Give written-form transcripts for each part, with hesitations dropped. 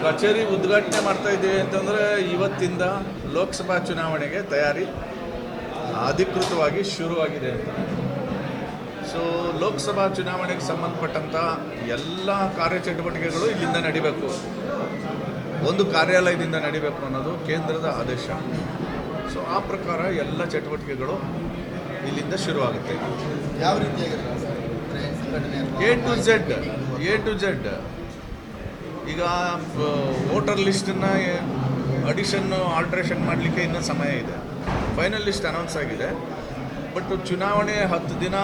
ಕಚೇರಿ ಉದ್ಘಾಟನೆ ಮಾಡ್ತಾ ಇದ್ದೀವಿ ಅಂತಂದರೆ ಇವತ್ತಿಂದ ಲೋಕಸಭಾ ಚುನಾವಣೆಗೆ ತಯಾರಿ ಅಧಿಕೃತವಾಗಿ ಶುರುವಾಗಿದೆ ಅಂತ. ಸೊ ಲೋಕಸಭಾ ಚುನಾವಣೆಗೆ ಸಂಬಂಧಪಟ್ಟಂಥ ಎಲ್ಲ ಕಾರ್ಯಚಟುವಟಿಕೆಗಳು ಇಲ್ಲಿಂದ ನಡಿಬೇಕು, ಒಂದು ಕಾರ್ಯಾಲಯದಿಂದ ನಡಿಬೇಕು ಅನ್ನೋದು ಕೇಂದ್ರದ ಆದೇಶ. ಸೊ ಆ ಪ್ರಕಾರ ಎಲ್ಲ ಚಟುವಟಿಕೆಗಳು ಇಲ್ಲಿಂದ ಶುರುವಾಗುತ್ತೆ. ಯಾವ ರೀತಿಯಾಗಿ ಎ ಟು ಝೆಡ್. ಈಗ ವೋಟರ್ ಲಿಸ್ಟನ್ನು ಅಡಿಷನ್ನು ಆಲ್ಟ್ರೇಷನ್ ಮಾಡಲಿಕ್ಕೆ ಇನ್ನೂ ಸಮಯ ಇದೆ. ಫೈನಲ್ ಲಿಸ್ಟ್ ಅನೌನ್ಸ್ ಆಗಿದೆ, ಬಟ್ ಚುನಾವಣೆ 10 ದಿನ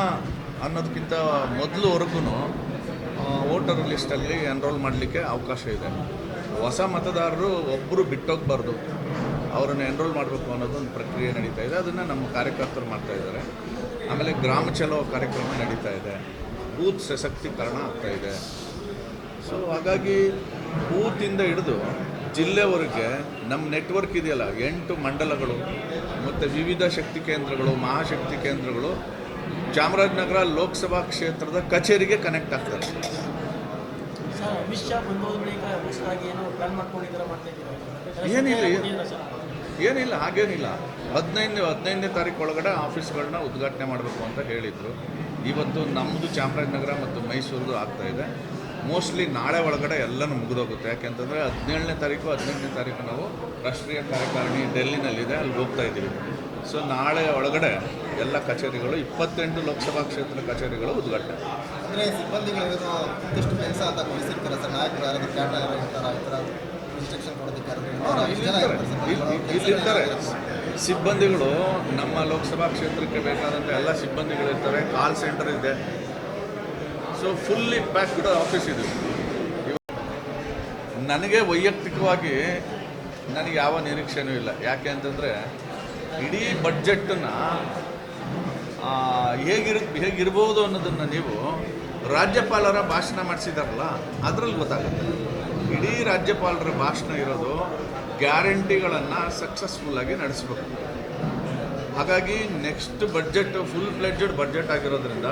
ಅನ್ನೋದಕ್ಕಿಂತ ಮೊದಲುವರೆಗೂ ವೋಟರ್ ಲಿಸ್ಟಲ್ಲಿ ಎನ್ರೋಲ್ ಮಾಡಲಿಕ್ಕೆ ಅವಕಾಶ ಇದೆ. ಹೊಸ ಮತದಾರರು ಒಬ್ಬರು ಬಿಟ್ಟೋಗಬಾರ್ದು, ಅವರನ್ನು ಎನ್ರೋಲ್ ಮಾಡಬೇಕು ಅನ್ನೋದೊಂದು ಪ್ರಕ್ರಿಯೆ ನಡೀತಾ ಇದೆ. ಅದನ್ನು ನಮ್ಮ ಕಾರ್ಯಕರ್ತರು ಮಾಡ್ತಾಯಿದ್ದಾರೆ. ಆಮೇಲೆ ಗ್ರಾಮ ಚಲೋ ಕಾರ್ಯಕ್ರಮ ನಡೀತಾ ಇದೆ, ಬೂತ್ ಸಶಕ್ತೀಕರಣ ಆಗ್ತಾಯಿದೆ. ಸೊ ಹಾಗಾಗಿ ಬೂತಿಂದ ಹಿಡಿದು ಜಿಲ್ಲೆವರೆಗೆ ನಮ್ಮ ನೆಟ್ವರ್ಕ್ ಇದೆಯಲ್ಲ, 8 ಮಂಡಲಗಳು ಮತ್ತು ವಿವಿಧ ಶಕ್ತಿ ಕೇಂದ್ರಗಳು, ಮಹಾಶಕ್ತಿ ಕೇಂದ್ರಗಳು ಚಾಮರಾಜನಗರ ಲೋಕಸಭಾ ಕ್ಷೇತ್ರದ ಕಚೇರಿಗೆ ಕನೆಕ್ಟ್ ಆಗ್ತಾರೆ. ಏನಿಲ್ಲ ಹಾಗೇನಿಲ್ಲ. 15ನೇ ತಾರೀಕು ಒಳಗಡೆ ಆಫೀಸ್ಗಳನ್ನ ಉದ್ಘಾಟನೆ ಮಾಡಬೇಕು ಅಂತ ಹೇಳಿದರು. ಇವತ್ತು ನಮ್ಮದು ಚಾಮರಾಜನಗರ ಮತ್ತು ಮೈಸೂರಿದು ಆಗ್ತಾಯಿದೆ. ಮೋಸ್ಟ್ಲಿ ನಾಳೆ ಒಳಗಡೆ ಎಲ್ಲನೂ ಮುಗಿದೋಗುತ್ತೆ. ಯಾಕೆಂತಂದರೆ 17ನೇ ತಾರೀಕು ನಾವು ರಾಷ್ಟ್ರೀಯ ಕಾರ್ಯಕಾರಿಣಿ ಡೆಲ್ಲಿನಲ್ಲಿದೆ, ಅಲ್ಲಿ ಹೋಗ್ತಾ ಇದ್ದೀವಿ. ಸೊ ನಾಳೆ ಒಳಗಡೆ ಎಲ್ಲ ಕಚೇರಿಗಳು 28 ಲೋಕಸಭಾ ಕ್ಷೇತ್ರ ಕಚೇರಿಗಳು ಉದ್ಘಾಟನೆ. ಅಂದರೆ ಸಿಬ್ಬಂದಿಗಳಿಗೂ ಇಷ್ಟು ಕೆಲಸ ಅಂತ ಕೊಡಿಸಿರ್ತಾರೆ ಸರ್, ನಾಯಕರು ಯಾರಾದರೂ ಕ್ಯಾಟರ್ ಇರ್ತಾರೆ, ಈ ಥರ ಇನ್ಸ್ಟ್ರಕ್ಷನ್ ಕೊಡೋದಕ್ಕೆ ಇಲ್ಲಿರ್ತಾರೆ ಸಿಬ್ಬಂದಿಗಳು. ನಮ್ಮ ಲೋಕಸಭಾ ಕ್ಷೇತ್ರಕ್ಕೆ ಬೇಕಾದಂಥ ಎಲ್ಲ ಸಿಬ್ಬಂದಿಗಳಿರ್ತಾರೆ. ಕಾಲ್ ಸೆಂಟರ್ ಇದೆ. ಸೊ ಫುಲ್ಲಿ ಪ್ಯಾಕ್ಡ್ ಆಫೀಸ್ ಇದೆ. ನನಗೆ ವೈಯಕ್ತಿಕವಾಗಿ ನನಗೆ ಯಾವ ನಿರೀಕ್ಷೆನೂ ಇಲ್ಲ. ಯಾಕೆ ಅಂತಂದರೆ ಇಡೀ ಬಡ್ಜೆಟನ್ನು ಹೇಗಿರ್ಬೋದು ಅನ್ನೋದನ್ನು ನೀವು ರಾಜ್ಯಪಾಲರ ಭಾಷಣ ಮಾಡಿಸಿದಾರಲ್ಲ ಅದರಲ್ಲಿ ಗೊತ್ತಾಗುತ್ತೆ. ಇಡೀ ರಾಜ್ಯಪಾಲರ ಭಾಷಣ ಇರೋದು ಗ್ಯಾರಂಟಿಗಳನ್ನು ಸಕ್ಸಸ್ಫುಲ್ಲಾಗಿ ನಡೆಸಬೇಕು. ಹಾಗಾಗಿ next budget full fledged budget ಆಗಿರೋದ್ರಿಂದ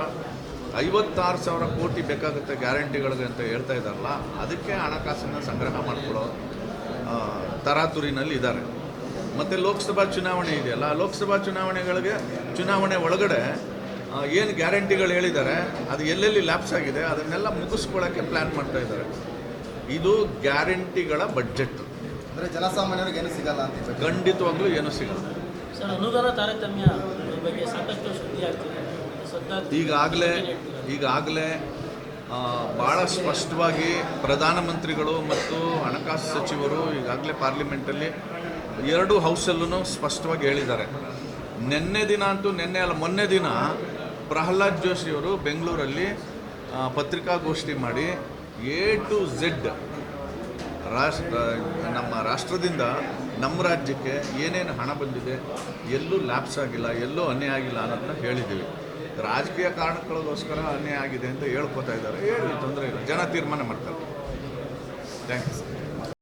56,000 ಕೋಟಿ ಬೇಕಾಗುತ್ತೆ ಗ್ಯಾರಂಟಿಗಳಿಗೆ ಅಂತ ಹೇಳ್ತಾ ಇದ್ದಾರಲ್ಲ, ಅದಕ್ಕೆ ಹಣಕಾಸನ್ನು ಸಂಗ್ರಹ ಮಾಡಿಕೊಳ್ಳೋ ತರಾತುರಿನಲ್ಲಿ ಇದ್ದಾರೆ. ಮತ್ತು ಲೋಕಸಭಾ ಚುನಾವಣೆ ಇದೆಯಲ್ಲ, ಲೋಕಸಭಾ ಚುನಾವಣೆ ಒಳಗಡೆ ಏನು ಗ್ಯಾರಂಟಿಗಳು ಹೇಳಿದ್ದಾರೆ, ಅದು ಎಲ್ಲೆಲ್ಲಿ ಲ್ಯಾಪ್ಸ್ ಆಗಿದೆ ಅದನ್ನೆಲ್ಲ ಮುಗಿಸ್ಕೊಳ್ಳೋಕ್ಕೆ ಪ್ಲ್ಯಾನ್ ಮಾಡ್ತಾ ಇದ್ದಾರೆ. ಇದು ಗ್ಯಾರಂಟಿಗಳ ಬಡ್ಜೆಟ್. ಅಂದರೆ ಜನಸಾಮಾನ್ಯರಿಗೆ ಏನು ಸಿಗಲ್ಲ ಅಂತ. ಖಂಡಿತವಾಗ್ಲೂ ಏನೂ ಸಿಗಲ್ಲ ಸರ್. ಅನುದಾನ ತಾರತಮ್ಯ ಬಗ್ಗೆ ಸಾಕಷ್ಟು ಸುದ್ದಿ ಆಗ್ತಿದೆ. ಈಗಾಗಲೇ ಭಾಳ ಸ್ಪಷ್ಟವಾಗಿ ಪ್ರಧಾನಮಂತ್ರಿಗಳು ಮತ್ತು ಹಣಕಾಸು ಸಚಿವರು ಈಗಾಗಲೇ ಪಾರ್ಲಿಮೆಂಟಲ್ಲಿ 2 ಹೌಸಲ್ಲೂ ಸ್ಪಷ್ಟವಾಗಿ ಹೇಳಿದ್ದಾರೆ. ಮೊನ್ನೆ ದಿನ ಪ್ರಹ್ಲಾದ್ ಜೋಶಿಯವರು ಬೆಂಗಳೂರಲ್ಲಿ ಪತ್ರಿಕಾಗೋಷ್ಠಿ ಮಾಡಿ ಎ ಟು ಝೆಡ್ ನಮ್ಮ ರಾಷ್ಟ್ರದಿಂದ ನಮ್ಮ ರಾಜ್ಯಕ್ಕೆ ಏನೇನು ಹಣ ಬಂದಿದೆ, ಎಲ್ಲೂ ಲ್ಯಾಪ್ಸ್ ಆಗಿಲ್ಲ, ಎಲ್ಲೂ ಅನ್ಯಾಯ ಆಗಿಲ್ಲ ಅನ್ನೋದನ್ನ ಹೇಳಿದ್ದೀವಿ. ರಾಜಕೀಯ ಕಾರಣಗಳಿಗೋಸ್ಕರ ಅನ್ಯಾಯ ಆಗಿದೆ ಅಂತ ಹೇಳ್ಕೊತಾ ಇದ್ದಾರೆ. ಹೇಳಿ, ತೊಂದರೆ ಇಲ್ಲ, ಜನ ತೀರ್ಮಾನ ಮಾಡ್ತಾರೆ. Thank you.